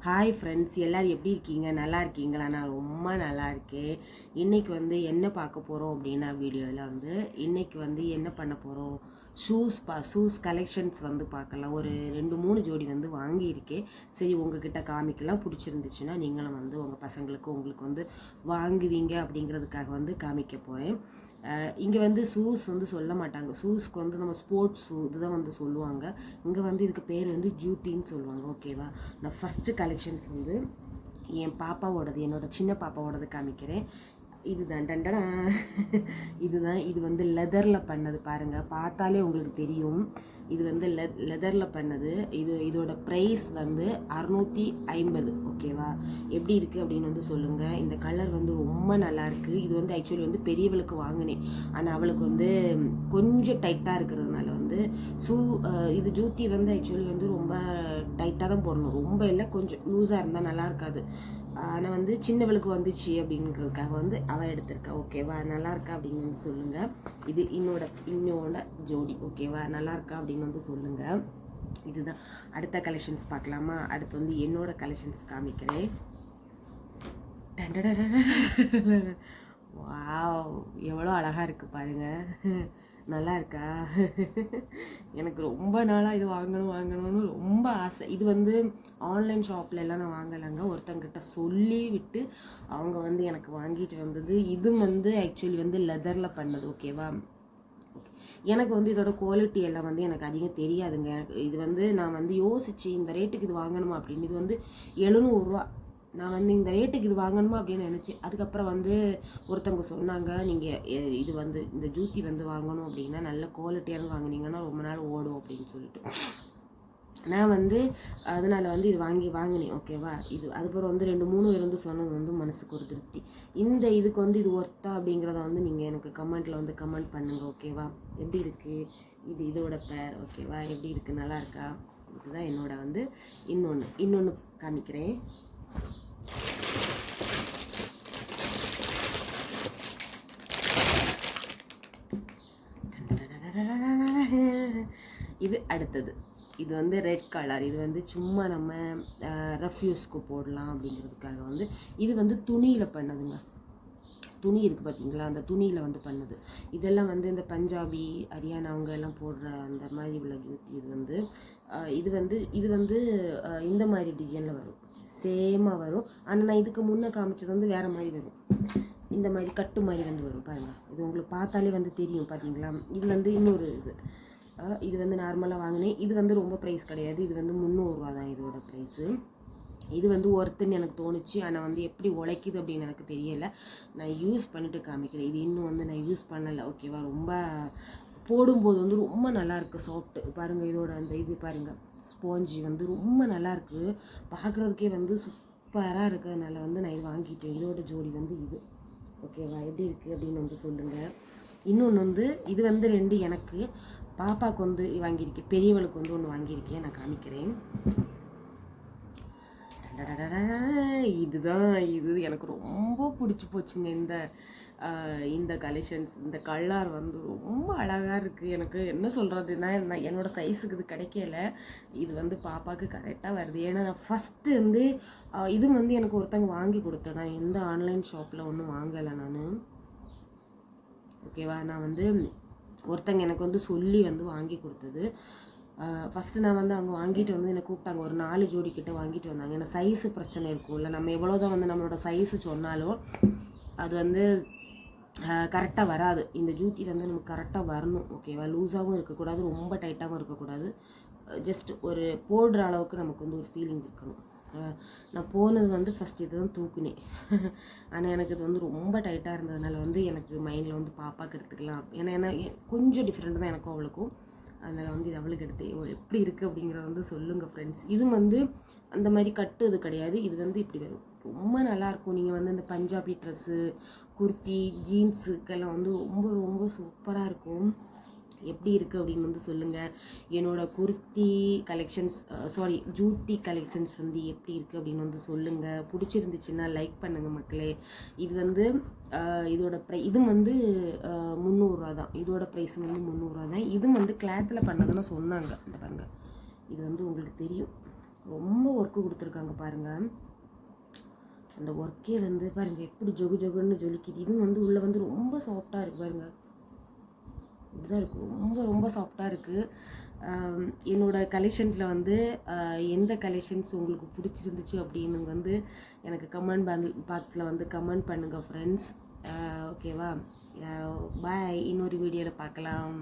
Hi friends, எல்லோரும் எப்படி இருக்கீங்க? நல்லா இருக்கீங்களா? நான் ரொம்ப நல்லா இருக்கேன். இன்றைக்கி என்ன பார்க்க போகிறோம் அப்படின்னா, வீடியோவில் இன்றைக்கி என்ன பண்ண போகிறோம், ஷூஸ் கலெக்ஷன்ஸ் பார்க்கலாம். ஒரு 2-3 ஜோடி வாங்கியிருக்கேன். சரி, உங்ககிட்ட காமிக்கலாம். பிடிச்சிருந்துச்சுன்னா நீங்களும் உங்கள் பசங்களுக்கு உங்களுக்கு வாங்குவீங்க அப்படிங்கிறதுக்காக காமிக்க போகிறேன். இங்கே ஷூஸ் சொல்ல மாட்டாங்க. ஷூஸ்க்கு நம்ம ஸ்போர்ட்ஸ் ஷூ இதுதான் சொல்லுவாங்க. இங்கே இதுக்கு பேர் ஜூட்டின்னு சொல்லுவாங்க. ஓகேவா? நான் ஃபஸ்ட்டு கலெக்ஷன்ஸ் என் பாப்பாவோடது, என்னோட சின்ன பாப்பாவோடது காமிக்கிறேன். இதுதான் டண்டடா இதுதான். இது லெதரில் பண்ணது. பாருங்கள், பார்த்தாலே உங்களுக்கு தெரியும். இது லெதரில் பண்ணது. இதோட ப்ரைஸ் 650. ஓகேவா? எப்படி இருக்குது அப்படின்னு சொல்லுங்கள். இந்த கலர் ரொம்ப நல்லாயிருக்கு. இது ஆக்சுவலி பெரியவளுக்கு வாங்கினேன். ஆனால் அவளுக்கு கொஞ்சம் டைட்டாக இருக்கிறதுனால இது ஜூத்தி ஆக்சுவலி ரொம்ப டைட்டாக தான் போடணும். ரொம்ப இல்லை, கொஞ்சம் லூஸாக இருந்தால் நல்லா இருக்காது. ஆனால் சின்னவளுக்கு வந்துச்சு அப்படிங்கிறதுக்காக அவள் எடுத்திருக்கா. ஓகேவா? நல்லா இருக்கா அப்படின்னு சொல்லுங்கள். இது இன்னோட ஜோடி. ஓகேவா? நல்லா இருக்கா அப்படின்னு சொல்லுங்கள். இதுதான். அடுத்த கலெக்ஷன்ஸ் பார்க்கலாமா? அடுத்து என்னோட கலெக்ஷன்ஸ் காமிக்கிறேன். வாவ், எவ்வளோ அழகாக இருக்குது பாருங்கள். நல்லா இருக்கா? எனக்கு ரொம்ப நாளாக இது வாங்கணும்னு ரொம்ப ஆசை. இது ஆன்லைன் ஷாப்பில் எல்லாம் நான் வாங்கலைங்க. ஒருத்தங்கிட்ட சொல்லி விட்டு அவங்க எனக்கு வாங்கிட்டு வந்தது. இது ஆக்சுவலி லெதரில் பண்ணது. ஓகேவா? எனக்கு இதோட குவாலிட்டி எல்லாம் எனக்கு அதிகம் தெரியாதுங்க. இது நான் யோசிச்சு இந்த ரேட்டுக்கு இது வாங்கணுமா அப்படின்னு. இது 700 ரூபா. நான் இந்த ரேட்டுக்கு இது வாங்கணுமா அப்படின்னு நினச்சேன். அதுக்கப்புறம் ஒருத்தவங்க சொன்னாங்க, நீங்கள் இது இந்த ஜூத்தி வாங்கணும் அப்படின்னா நல்ல குவாலிட்டியாக வாங்கினீங்கன்னா ரொம்ப நாள் ஓடும் அப்படின்னு சொல்லிட்டு நான் அதனால் இது வாங்கினேன். ஓகேவா? இது அதுக்கப்புறம் 2-3 பேர் சொன்னது மனசுக்கு ஒரு திருப்தி. இதுக்கு இது ஒர்த்தா அப்படிங்கிறத நீங்கள் எனக்கு கமெண்ட்டில் கமெண்ட் பண்ணுங்கள். ஓகேவா? எப்படி இருக்குது இதோட பேர்? ஓகேவா? எப்படி இருக்குது? நல்லா இருக்கா? இதுதான் என்னோட இன்னொன்று காமிக்கிறேன். இது அடுத்தது. இது ரெட் கலர். இது சும்மா நம்ம ரெஃப்யூஸ்க்கு போடலாம் அப்படிங்கிறதுக்காக இது துணியில் பண்ணதுங்க. துணி இருக்குது பார்த்தீங்களா? அந்த துணியில் பண்ணது. இதெல்லாம் இந்த பஞ்சாபி, ஹரியானா அவங்க எல்லாம் போடுற அந்த மாதிரி உள்ள ஜூத்தி. இது இந்த மாதிரி டிசைனில் வரும். சேமாக வரும். ஆனால் நான் இதுக்கு முன்னே காமிச்சது வேறு மாதிரி வரும். இந்த மாதிரி கட்டு மாதிரி வரும். பாருங்கள், இது உங்களுக்கு பார்த்தாலே தெரியும். பார்த்தீங்களா? இது இன்னொரு இது நார்மலாக வாங்கினேன். இது ரொம்ப ப்ரைஸ் கிடையாது. இது 300 ரூபா தான் இதோட ப்ரைஸு. இது ஒர்த்துன்னு எனக்கு தோணுச்சு. ஆனால் எப்படி உழைக்குது அப்படின்னு எனக்கு தெரியலை. நான் யூஸ் பண்ணிவிட்டு காமிக்கிறேன். இது இன்னும் நான் யூஸ் பண்ணலை. ஓகேவா? ரொம்ப போடும்போது ரொம்ப நல்லாயிருக்கு. சாஃப்ட்டு பாருங்கள். இதோட அந்த இது பாருங்கள், ஸ்பாஞ்சி ரொம்ப நல்லாயிருக்கு. பார்க்குறதுக்கே சூப்பராக இருக்கிறதுனால நான் இது வாங்கிட்டேன். இதோட ஜோடி இது. ஓகேவா? எப்படி இருக்குது அப்படின்னு சொல்லுங்கள். இன்னொன்று இது 2 எனக்கு, பாப்பாவுக்கு வாங்கியிருக்கேன். பெரியவளுக்கு ஒன்று வாங்கியிருக்கேன். நான் காமிக்கிறேன். இதுதான். இது எனக்கு ரொம்ப பிடிச்சி போச்சுங்க. இந்த கலெக்ஷன்ஸ், இந்த கலர் ரொம்ப அழகாக இருக்குது. எனக்கு என்ன சொல்கிறதுனா, என்னோடய சைஸுக்கு இது கிடைக்கல. இது பாப்பாவுக்கு கரெக்டாக வருது. ஏன்னா நான் ஃபஸ்ட்டு இது எனக்கு ஒருத்தங்க வாங்கி கொடுத்ததான். எந்த ஆன்லைன் ஷாப்பில் ஒன்றும் வாங்கலை நான். ஓகேவா? நான் ஒருத்தங்க எனக்கு சொல்லி வாங்கி கொடுத்தது. ஃபஸ்ட்டு நான் அவங்க வாங்கிட்டு என்னை கூப்பிட்டாங்க. ஒரு 4 ஜோடி கிட்ட வாங்கிட்டு வந்தாங்க. ஏன்னா சைஸு பிரச்சனை இருக்கும்ல. நம்ம எவ்வளோதான் நம்மளோட சைஸு சொன்னாலும் அது கரெக்டாக வராது. இந்த ஜூத்தி நமக்கு கரெக்டாக வரணும். ஓகேவா? லூஸாகவும் இருக்கக்கூடாது, ரொம்ப டைட்டாகவும் இருக்கக்கூடாது. ஜஸ்ட் ஒரு போடுற அளவுக்கு நமக்கு ஒரு ஃபீலிங் இருக்கணும். நான் போனது ஃபஸ்ட் இது தான் தூக்குனேன். ஆனால் எனக்கு இது ரொம்ப டைட்டாக இருந்ததுனால எனக்கு மைண்டில் பாப்பாவுக்கு எடுத்துக்கலாம். ஏன்னா கொஞ்சம் டிஃப்ரெண்ட் தான் எனக்கும் அவளுக்கும். அதனால் இது அவளுக்கு எடுத்து எப்படி இருக்குது அப்படிங்கிறத சொல்லுங்கள் ஃப்ரெண்ட்ஸ். இது அந்த மாதிரி கட்டு இது கிடையாது. இது இப்படி வரும். ரொம்ப நல்லாயிருக்கும். நீங்கள் இந்த பஞ்சாபி ட்ரெஸ்ஸு, குர்த்தி, ஜீன்ஸுக்கெல்லாம் ரொம்ப ரொம்ப சூப்பராக இருக்கும். எப்படி இருக்குது அப்படின்னு சொல்லுங்கள். என்னோடய குர்த்தி கலெக்ஷன்ஸ், ஜூட்டி கலெக்ஷன்ஸ் எப்படி இருக்குது அப்படின்னு சொல்லுங்கள். பிடிச்சிருந்துச்சுன்னா லைக் பண்ணுங்கள் மக்களே. இது இதோட இது 300 ரூபா தான். இதோட ப்ரைஸ் 300 ரூபா தான். இது கிளாத்தில் பண்ணதுன்னு சொன்னாங்க. இந்த பாருங்கள், இது உங்களுக்கு தெரியும். ரொம்ப ஒர்க்கு கொடுத்துருக்காங்க பாருங்கள். அந்த ஒர்க்கே வந்து பாருங்கள் எப்படி ஜொகு ஜொகுன்னு ஜொலிக்குது. இது வந்து உள்ளே வந்து ரொம்ப சாஃப்டாக இருக்குது பாருங்கள். இப்படிதான் இருக்குது, ரொம்ப ரொம்ப சாஃப்டாக இருக்குது. என்னோடய கலெக்ஷன்ஸில் வந்து எந்த கலெக்ஷன்ஸ் உங்களுக்கு பிடிச்சிருந்துச்சு அப்படின்னு வந்து எனக்கு கமெண்ட் பாக்ஸில் வந்து கமெண்ட் பண்ணுங்கள் ஃப்ரெண்ட்ஸ். ஓகேவா? பாய், இன்னொரு வீடியோவில் பார்க்கலாம்.